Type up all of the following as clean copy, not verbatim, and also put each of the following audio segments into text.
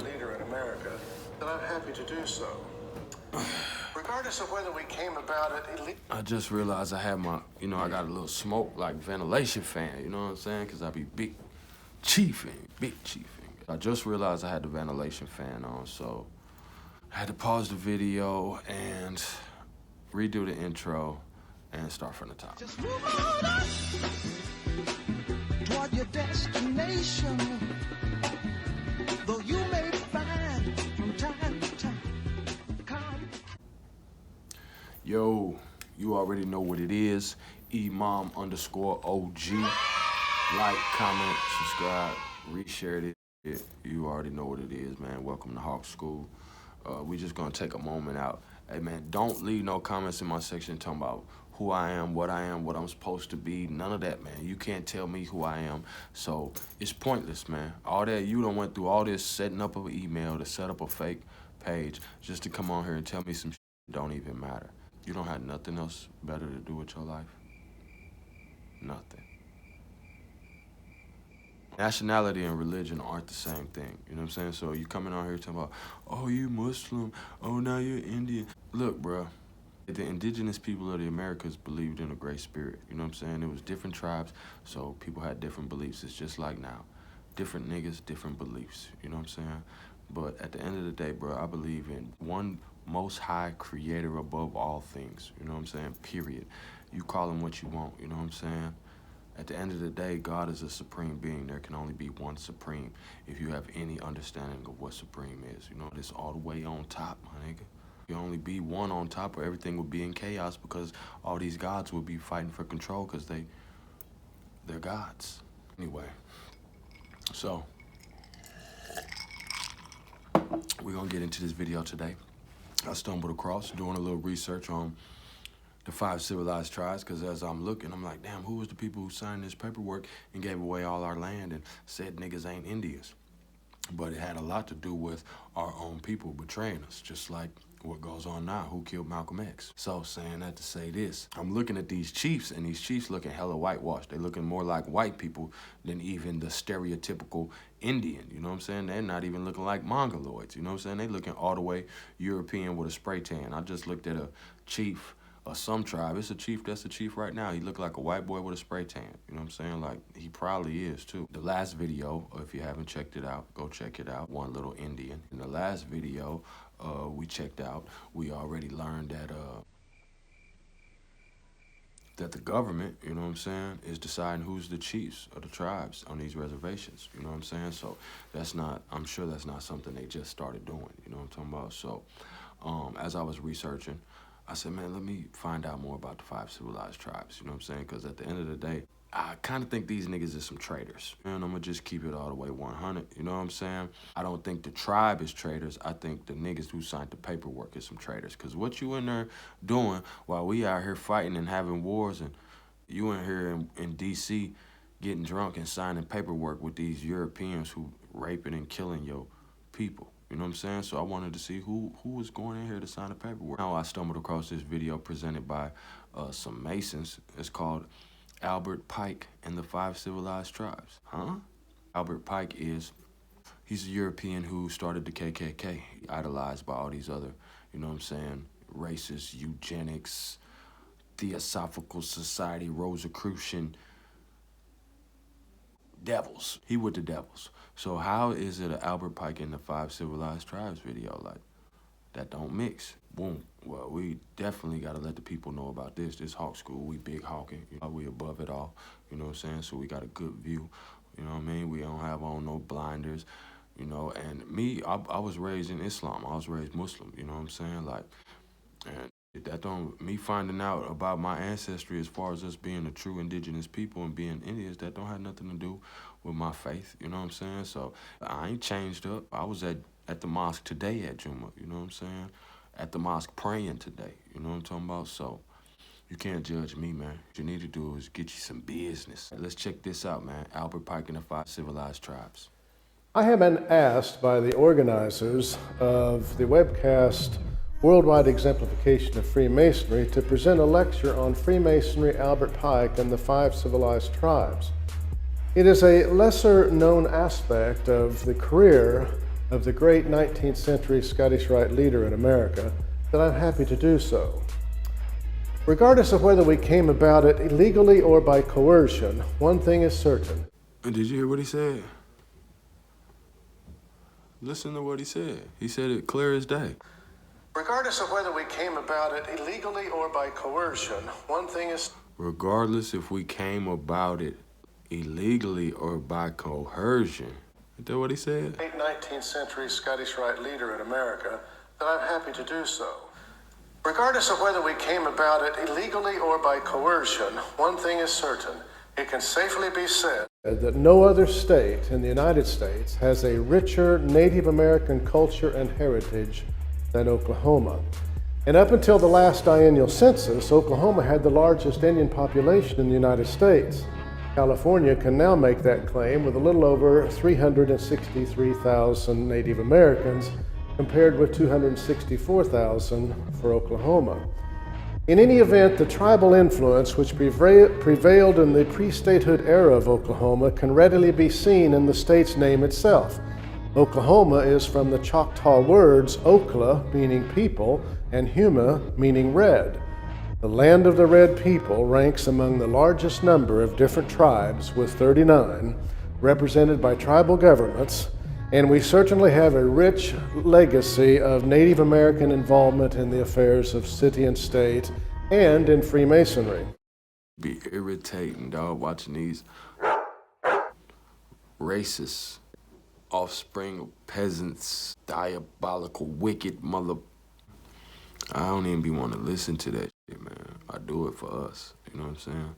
leader in America, then I'm happy to do so. Regardless of whether we came about it, I just realized I had my, I got a little smoke, like ventilation fan, you know what I'm saying? Because I be big chiefing. I just realized I had the ventilation fan on, so I had to pause the video and redo the intro and start from the top. Just move on up toward your destination, though you may find from time to time. Yo, you already know what it is. Imam_OG. Like, comment, subscribe, reshare it. You already know what it is, man. Welcome to Hawk School. We just gonna take a moment out. Hey, man, don't leave no comments in my section talking about who I am, what I'm supposed to be. None of that, man. You can't tell me who I am. So it's pointless, man. All that, you done went through all this setting up of an email to set up a fake page just to come on here and tell me some shit that don't even matter. You don't have nothing else better to do with your life? Nothing. Nationality and religion aren't the same thing, you know what I'm saying? So you coming on here talking about, oh, you Muslim, oh, now you're Indian. Look, bro, the indigenous people of the Americas believed in a great spirit, you know what I'm saying? It was different tribes, so people had different beliefs. It's just like now. Different niggas, different beliefs, you know what I'm saying? But at the end of the day, bro, I believe in one most high creator above all things, you know what I'm saying, period. You call him what you want, you know what I'm saying? At the end of the day, God is a supreme being. There can only be one supreme if you have any understanding of what supreme is. You know, this all the way on top, my nigga. You only be one on top or everything would be in chaos because all these gods would be fighting for control because they're gods. Anyway, so we're gonna get into this video today. I stumbled across doing a little research on the 5 civilized tribes, because as I'm looking, I'm like, damn, who was the people who signed this paperwork and gave away all our land and said niggas ain't Indians? But it had a lot to do with our own people betraying us, just like what goes on now. Who killed Malcolm X? So saying that to say this, I'm looking at these chiefs, and these chiefs looking hella whitewashed. They're looking more like white people than even the stereotypical Indian, you know what I'm saying? They're not even looking like Mongoloids, you know what I'm saying? They looking all the way European with a spray tan. I just looked at a chief of some tribe. It's a chief that's a chief right now. He looked like a white boy with a spray tan. You know what I'm saying? Like, he probably is too. The last video, if you haven't checked it out, go check it out. One little Indian. In the last video we checked out, we already learned that the government, you know what I'm saying, is deciding who's the chiefs of the tribes on these reservations. You know what I'm saying? So that's not, I'm sure that's not something they just started doing. You know what I'm talking about? So as I was researching, I said, man, let me find out more about the 5 civilized tribes, you know what I'm saying? Because at the end of the day, I kind of think these niggas is some traitors. And I'm going to just keep it all the way 100, you know what I'm saying? I don't think the tribe is traitors. I think the niggas who signed the paperwork is some traitors. Because what you in there doing while we out here fighting and having wars, and you in here in D.C. getting drunk and signing paperwork with these Europeans who raping and killing your people. You know what I'm saying? So I wanted to see who was going in here to sign the paperwork. Now I stumbled across this video presented by some Masons. It's called Albert Pike and the 5 Civilized Tribes. Huh? Albert Pike he's a European who started the KKK, idolized by all these other, you know what I'm saying, racist, eugenics, Theosophical Society, Rosicrucian devils. He with the devils. So how is it an Albert Pike and the 5 Civilized Tribes video? Like, that don't mix. Boom. Well, we definitely got to let the people know about this. This Hawk School, we big Hawkin. You know, we above it all. You know what I'm saying? So we got a good view. You know what I mean? We don't have on no blinders. You know, and me, I was raised in Islam. I was raised Muslim. You know what I'm saying? Like, and that don't, me finding out about my ancestry as far as us being a true indigenous people and being Indians, that don't have nothing to do with my faith, you know what I'm saying? So I ain't changed up. I was at the mosque today at Juma, you know what I'm saying? At the mosque praying today, you know what I'm talking about? So you can't judge me, man. What you need to do is get you some business. Let's check this out, man. Albert Pike and the 5 Civilized Tribes. I have been asked by the organizers of the webcast Worldwide Exemplification of Freemasonry to present a lecture on Freemasonry, Albert Pike, and the 5 Civilized Tribes. It is a lesser known aspect of the career of the great 19th century Scottish Rite leader in America that I'm happy to do so. Regardless of whether we came about it illegally or by coercion, one thing is certain. Did you hear what he said? Listen to what he said. He said it clear as day. Regardless of whether we came about it illegally or by coercion, one thing is... Regardless if we came about it illegally or by coercion. Is that what he said? Late 19th century Scottish Rite leader in America, that I'm happy to do so. Regardless of whether we came about it illegally or by coercion, one thing is certain. It can safely be said That no other state in the United States has a richer Native American culture and heritage than Oklahoma. And up until the last biennial census, Oklahoma had the largest Indian population in the United States. California can now make that claim with a little over 363,000 Native Americans, compared with 264,000 for Oklahoma. In any event, the tribal influence which prevailed in the pre-statehood era of Oklahoma can readily be seen in the state's name itself. Oklahoma is from the Choctaw words Okla, meaning people, and Huma, meaning red. The land of the red people ranks among the largest number of different tribes, with 39, represented by tribal governments, and we certainly have a rich legacy of Native American involvement in the affairs of city and state and in Freemasonry. Be irritating, dog, watching these racist offspring of peasants, diabolical, wicked mother. I don't even be want to listen to that shit, man. I do it for us, you know what I'm saying?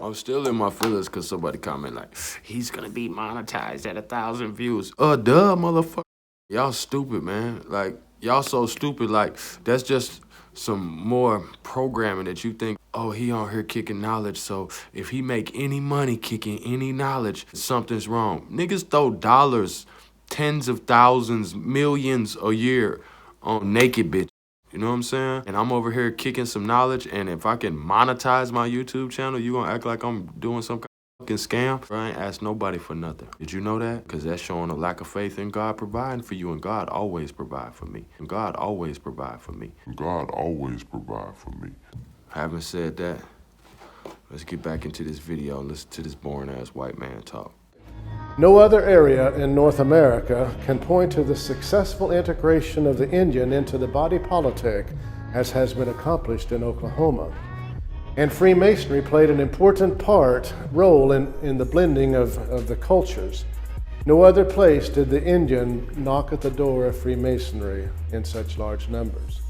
I'm still in my feelings because somebody comment like, he's gonna be monetized at 1,000 views. Duh, motherfucker. Y'all stupid, man. Like, y'all so stupid, like, that's just some more programming that you think, oh, he on here kicking knowledge, so if he make any money kicking any knowledge, something's wrong. Niggas throw dollars, tens of thousands, millions a year on naked bitch. You know what I'm saying? And I'm over here kicking some knowledge, and if I can monetize my YouTube channel, you gonna act like I'm doing some fucking scam? I ain't asked nobody for nothing. Did you know that? Because that's showing a lack of faith in God providing for you, and God always provide for me. And God always provide for me. God always provide for me. Having said that, let's get back into this video and listen to this boring-ass white man talk. No other area in North America can point to the successful integration of the Indian into the body politic as has been accomplished in Oklahoma. And Freemasonry played an important role in the blending of the cultures. No other place did the Indian knock at the door of Freemasonry in such large numbers.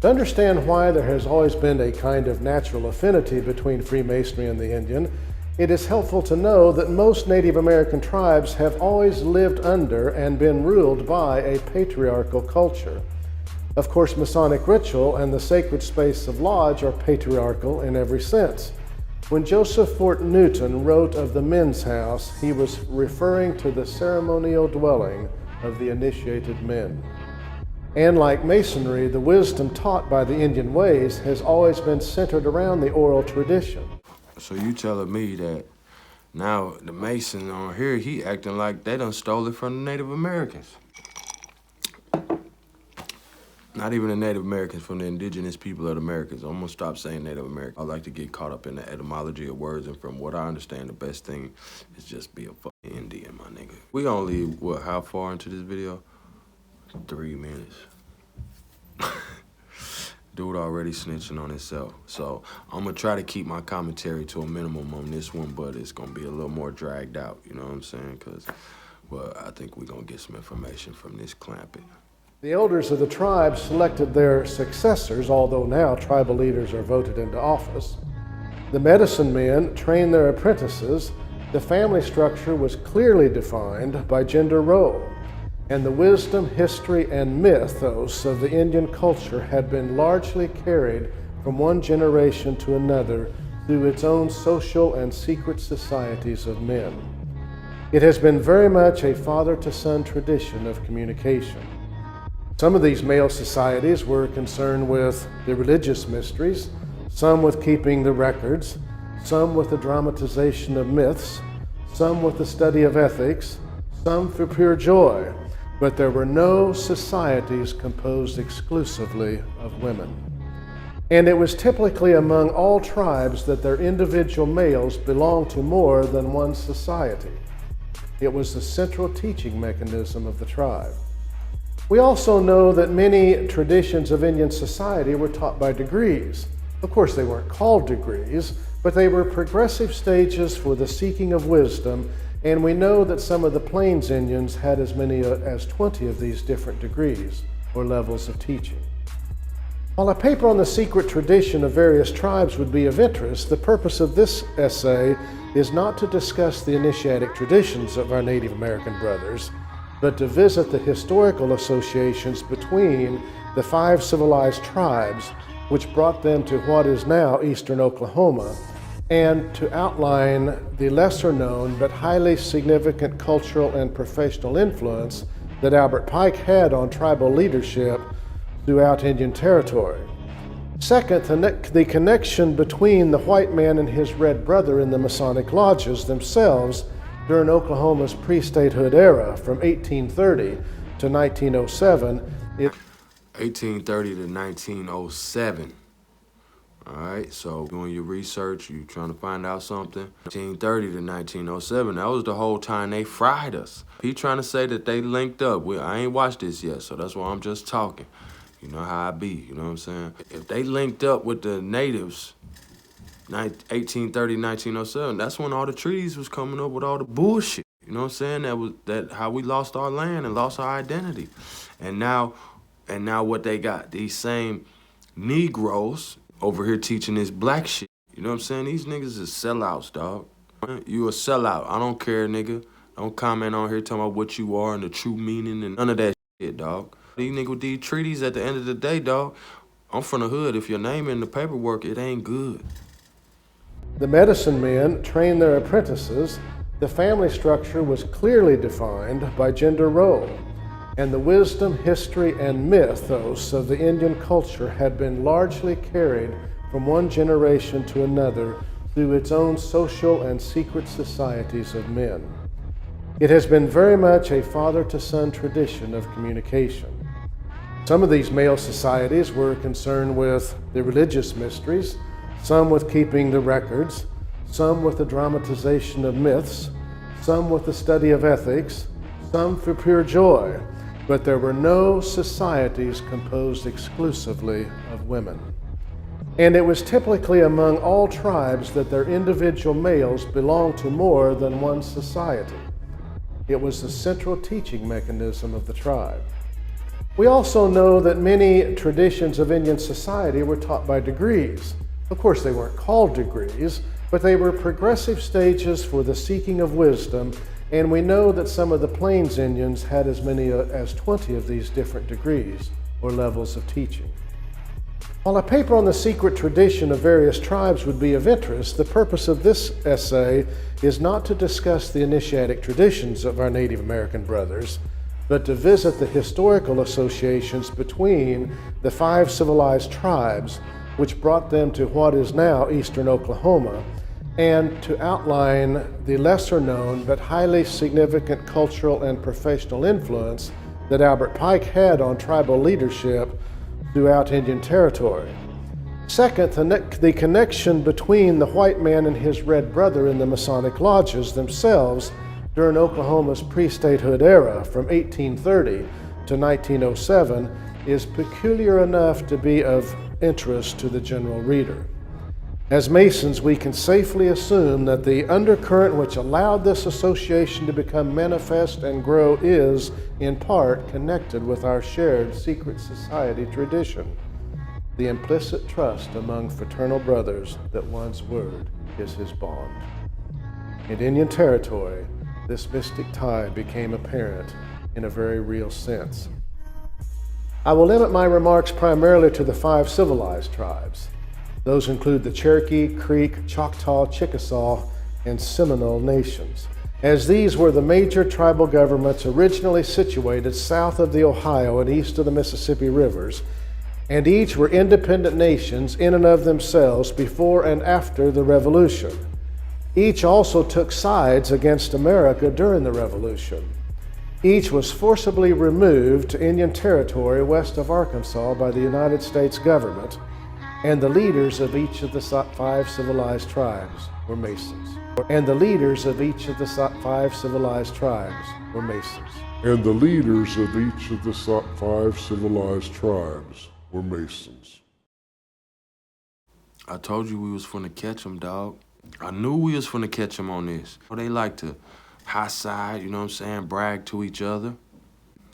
To understand why there has always been a kind of natural affinity between Freemasonry and the Indian, it is helpful to know that most Native American tribes have always lived under and been ruled by a patriarchal culture. Of course, Masonic ritual and the sacred space of lodge are patriarchal in every sense. When Joseph Fort Newton wrote of the men's house, he was referring to the ceremonial dwelling of the initiated men. And like Masonry, the wisdom taught by the Indian ways has always been centered around the oral tradition. So you telling me that now the Mason on here, he acting like they done stole it from the Native Americans. Not even the Native Americans, from the indigenous people of the Americas. I'm gonna stop saying Native American. I like to get caught up in the etymology of words, and from what I understand, the best thing is just be a fucking Indian, my nigga. We gonna leave, what, how far into this video? 3 minutes. Dude already snitching on himself. So I'm gonna try to keep my commentary to a minimum on this one, but it's gonna be a little more dragged out, you know what I'm saying? Cause, well, I think we're gonna get some information from this clampet. The elders of the tribe selected their successors, although now tribal leaders are voted into office. The medicine men trained their apprentices. The family structure was clearly defined by gender role. And the wisdom, history, and mythos of the Indian culture had been largely carried from one generation to another through its own social and secret societies of men. It has been very much a father-to-son tradition of communication. Some of these male societies were concerned with the religious mysteries, some with keeping the records, some with the dramatization of myths, some with the study of ethics, some for pure joy, but there were no societies composed exclusively of women. And it was typically among all tribes that their individual males belonged to more than one society. It was the central teaching mechanism of the tribe. We also know that many traditions of Indian society were taught by degrees. Of course, they weren't called degrees, but they were progressive stages for the seeking of wisdom, and we know that some of the Plains Indians had as many as 20 of these different degrees or levels of teaching. While a paper on the secret tradition of various tribes would be of interest, the purpose of this essay is not to discuss the initiatic traditions of our Native American brothers, but to visit the historical associations between the 5 civilized tribes, which brought them to what is now eastern Oklahoma, and to outline the lesser known but highly significant cultural and professional influence that Albert Pike had on tribal leadership throughout Indian Territory. Second, the connection between the white man and his red brother in the Masonic lodges themselves during Oklahoma's pre-statehood era from 1830 to 1907. 1830 to 1907. All right, so doing your research, you trying to find out something. 1830 to 1907, that was the whole time they fried us. He trying to say that they linked up. I ain't watched this yet, so that's why I'm just talking. You know how I be, you know what I'm saying? If they linked up with the natives, 1830, 1907, that's when all the treaties was coming up with all the bullshit. You know what I'm saying? That how we lost our land and lost our identity. And now what they got? These same Negroes over here teaching this black shit. You know what I'm saying? These niggas is sellouts, dog. You a sellout. I don't care, nigga. Don't comment on here talking about what you are and the true meaning and none of that shit, dog. These niggas with these treaties, at the end of the day, dog, I'm from the hood. If your name in the paperwork, it ain't good. The medicine men trained their apprentices. The family structure was clearly defined by gender role, and the wisdom, history, and mythos of the Indian culture had been largely carried from one generation to another through its own social and secret societies of men. It has been very much a father-to-son tradition of communication. Some of these male societies were concerned with the religious mysteries, some with keeping the records, some with the dramatization of myths, some with the study of ethics, some for pure joy, but there were no societies composed exclusively of women. And it was typically among all tribes that their individual males belonged to more than one society. It was the central teaching mechanism of the tribe. We also know that many traditions of Indian society were taught by degrees. Of course, they weren't called degrees, but they were progressive stages for the seeking of wisdom, and we know that some of the Plains Indians had as many as 20 of these different degrees or levels of teaching. While a paper on the secret tradition of various tribes would be of interest, the purpose of this essay is not to discuss the initiatic traditions of our Native American brothers, but to visit the historical associations between the 5 civilized tribes, which brought them to what is now eastern Oklahoma, and to outline the lesser known but highly significant cultural and professional influence that Albert Pike had on tribal leadership throughout Indian Territory. Second, the connection between the white man and his red brother in the Masonic lodges themselves during Oklahoma's pre-statehood era from 1830 to 1907 is peculiar enough to be of interest to the general reader. As Masons, we can safely assume that the undercurrent which allowed this association to become manifest and grow is, in part, connected with our shared secret society tradition, the implicit trust among fraternal brothers that one's word is his bond. In Indian Territory, this mystic tie became apparent in a very real sense. I will limit my remarks primarily to the 5 civilized tribes. Those include the Cherokee, Creek, Choctaw, Chickasaw, and Seminole nations, as these were the major tribal governments originally situated south of the Ohio and east of the Mississippi rivers, and each were independent nations in and of themselves before and after the Revolution. Each also took sides against America during the Revolution. Each was forcibly removed to Indian Territory west of Arkansas by the United States government, and the leaders of each of the 5 civilized tribes were Masons. And the leaders of each of the 5 civilized tribes were Masons. And the leaders of each of the 5 civilized tribes were Masons. I told you we was finna catch them, dog. I knew we was finna catch them on this. They like to high side, you know what I'm saying, brag to each other.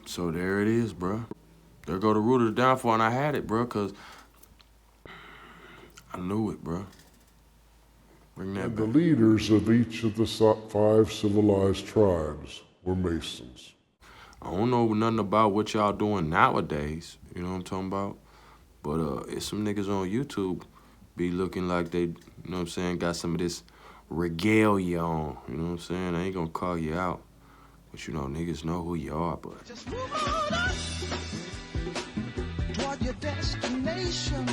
So there it is, bruh. There go the root of the downfall, and I had it, bruh, because I knew it, bruh. Bring that And back. the leaders of each of the 5 civilized tribes were Masons. I don't know nothing about what y'all doing nowadays, you know what I'm talking about? But it's some niggas on YouTube be looking like they, you know what I'm saying, got some of this regalia on, you know what I'm saying? I ain't gonna call you out, but you know, niggas know who you are, but Just move on up toward your destination.